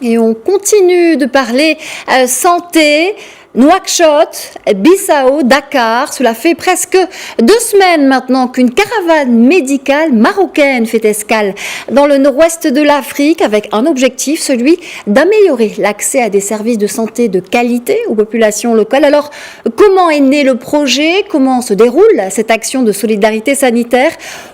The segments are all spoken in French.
Et on continue de parler santé. Nouakchott, Bissau, Dakar, cela fait presque 2 semaines maintenant qu'une caravane médicale marocaine fait escale dans le nord-ouest de l'Afrique avec un objectif, celui d'améliorer l'accès à des services de santé de qualité aux populations locales. Alors, comment est né le projet? Comment se déroule cette action de solidarité sanitaire?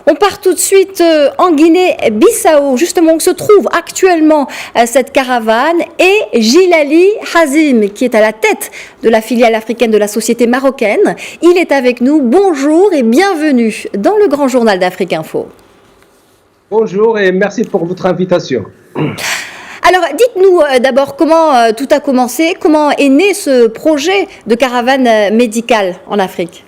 On part tout de suite en Guinée-Bissau, justement où se trouve actuellement cette caravane, et Djilali Hazim, qui est à la tête de la filiale africaine de la société marocaine. Il est avec nous. Bonjour et bienvenue dans le Grand Journal d'Afrique Info. Bonjour et merci pour votre invitation. Alors, dites-nous d'abord comment tout a commencé, comment est né ce projet de caravane médicale en Afrique?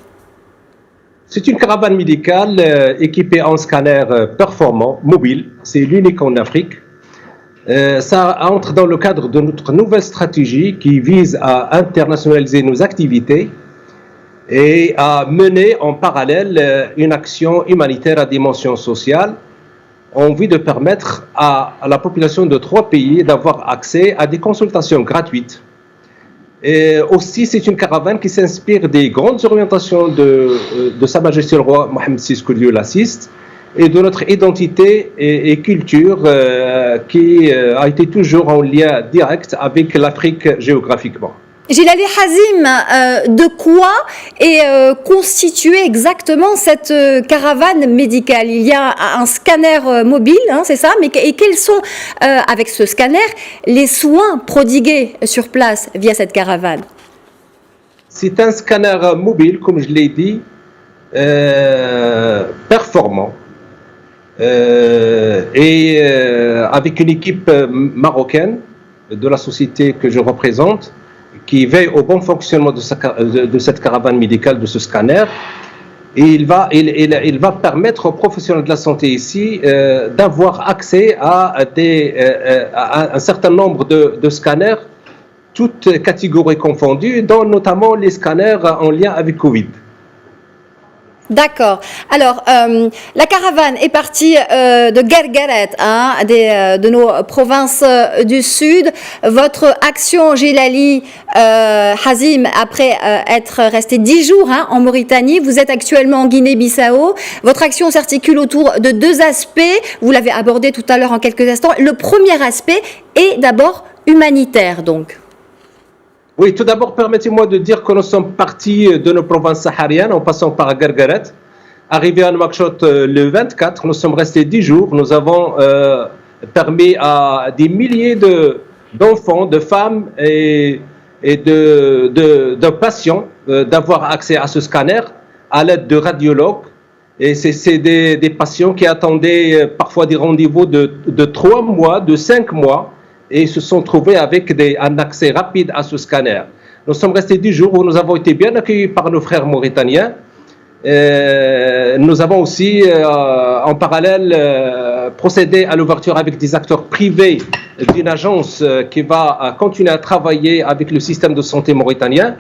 C'est une caravane médicale équipée en scanner performant, mobile. C'est l'unique en Afrique. Ça entre dans le cadre de notre nouvelle stratégie qui vise à internationaliser nos activités et à mener en parallèle une action humanitaire à dimension sociale en vue de permettre à la population de 3 pays d'avoir accès à des consultations gratuites. Et aussi, c'est une caravane qui s'inspire des grandes orientations de Sa Majesté le Roi Mohammed VI, que Dieu l'assiste, et de notre identité et culture qui a été toujours en lien direct avec l'Afrique géographiquement. Djilali Hazim, de quoi est constituée exactement cette caravane médicale? Il y a un scanner mobile, hein, c'est ça, mais et quels sont, avec ce scanner, les soins prodigués sur place via cette caravane? C'est un scanner mobile, comme je l'ai dit, performant. Avec une équipe marocaine de la société que je représente qui veille au bon fonctionnement de cette caravane médicale, de ce scanner. Et il va permettre aux professionnels de la santé ici d'avoir accès à un certain nombre de scanners, toutes catégories confondues, dont notamment les scanners en lien avec Covid. D'accord. Alors, la caravane est partie de Guergueret, hein, de nos provinces du sud. Votre action, Djilali Hazim, après être resté 10 jours en Mauritanie, vous êtes actuellement en Guinée-Bissau. Votre action s'articule autour de 2 aspects. Vous l'avez abordé tout à l'heure en quelques instants. Le premier aspect est d'abord humanitaire, donc. Oui, tout d'abord, permettez-moi de dire que nous sommes partis de nos provinces sahariennes en passant par Guergueret. Arrivés à Nouakchott le 24, nous sommes restés 10 jours. Nous avons permis à des milliers d'enfants, de femmes et de patients d'avoir accès à ce scanner à l'aide de radiologues. Et c'est des patients qui attendaient parfois des rendez-vous de 3 mois, de 5 mois. Et se sont trouvés avec un accès rapide à ce scanner. Nous sommes restés 10 jours où nous avons été bien accueillis par nos frères mauritaniens. Nous avons aussi, en parallèle, procédé à l'ouverture avec des acteurs privés d'une agence qui va continuer à travailler avec le système de santé mauritanien.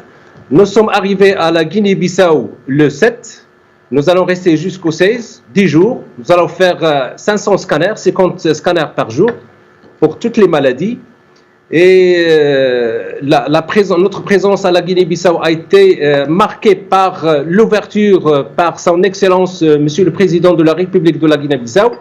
Nous sommes arrivés à la Guinée-Bissau le 7. Nous allons rester jusqu'au 16, 10 jours. Nous allons faire 500 scanners, 50 scanners par jour, pour toutes les maladies. Et notre présence à la Guinée-Bissau a été marquée par l'ouverture par son Excellence, Monsieur le Président de la République de la Guinée-Bissau,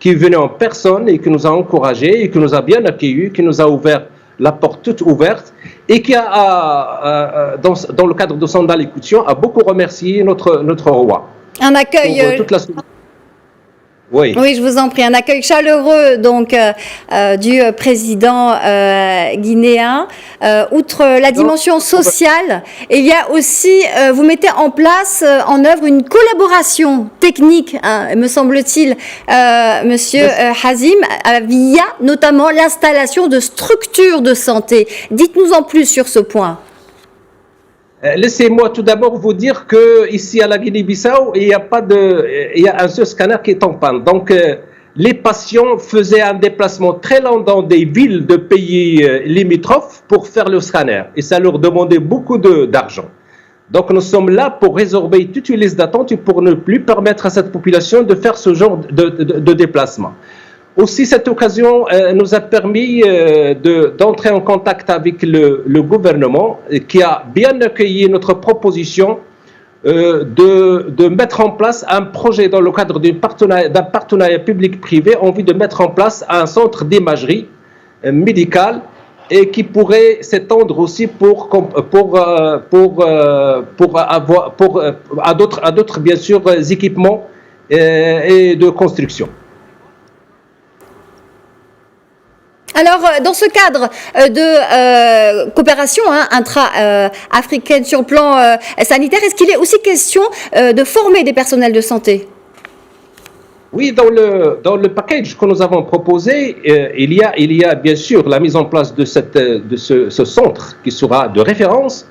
qui est venu en personne et qui nous a encouragés, et qui nous a bien accueillis, qui nous a ouvert la porte toute ouverte, et qui a, dans le cadre de son allocution, a beaucoup remercié notre roi. Un accueil... Pour toute la... Oui. Oui, je vous en prie. Un accueil chaleureux donc du président guinéen. Outre la dimension sociale, il y a aussi, vous mettez en place, en œuvre une collaboration technique, hein, me semble-t-il, Monsieur Hazim, via notamment l'installation de structures de santé. Dites-nous en plus sur ce point. Laissez-moi tout d'abord vous dire que ici à la Guinée-Bissau, il y a un seul scanner qui est en panne. Donc, les patients faisaient un déplacement très long dans des villes de pays limitrophes pour faire le scanner. Et ça leur demandait beaucoup d'argent. Donc, nous sommes là pour résorber toutes les listes d'attente et pour ne plus permettre à cette population de faire ce genre de déplacement. Aussi, cette occasion nous a permis d'entrer en contact avec le gouvernement qui a bien accueilli notre proposition de mettre en place un projet dans le cadre d'un partenariat public-privé en vue de mettre en place un centre d'imagerie médicale et qui pourrait s'étendre aussi à d'autres bien sûr équipements et de construction. Alors, dans ce cadre de coopération intra-africaine sur le plan sanitaire, est-ce qu'il est aussi question de former des personnels de santé? Oui, dans le package que nous avons proposé, il y a bien sûr la mise en place de ce centre qui sera de référence.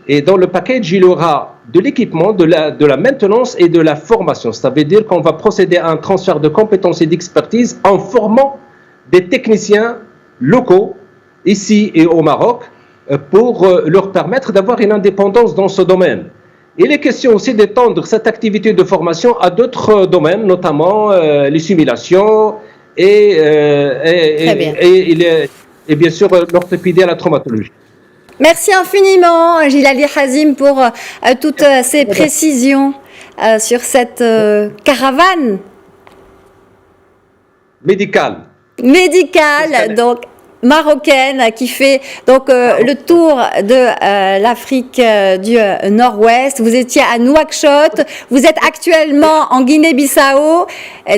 Et dans le package, il y aura de l'équipement, de la maintenance et de la formation. Ça veut dire qu'on va procéder à un transfert de compétences et d'expertise en formant des techniciens locaux, ici et au Maroc, pour leur permettre d'avoir une indépendance dans ce domaine. Il est question aussi d'étendre cette activité de formation à d'autres domaines, notamment les simulations et bien sûr l'orthopédie et la traumatologie. Merci infiniment, Gilali Hazim, pour toutes ces précisions sur cette caravane médicale, donc marocaine, qui fait donc le tour de l'Afrique du Nord-Ouest. Vous étiez à Nouakchott, vous êtes actuellement en Guinée-Bissau,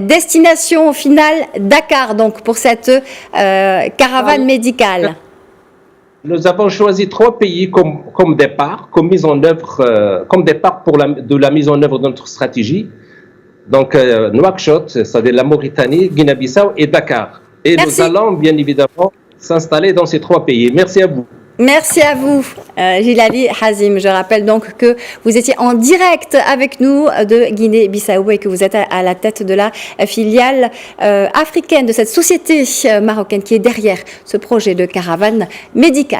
destination finale Dakar, donc pour cette caravane médicale. Nous avons choisi 3 pays comme départ, comme départ de la mise en œuvre de notre stratégie. Donc Nouakchott, c'est-à-dire la Mauritanie, Guinée-Bissau et Dakar. Et Merci. Nous allons bien évidemment s'installer dans ces 3 pays. Merci à vous. Merci à vous, Gilali Hazim. Je rappelle donc que vous étiez en direct avec nous de Guinée-Bissau et que vous êtes à la tête de la filiale africaine de cette société marocaine qui est derrière ce projet de caravane médicale.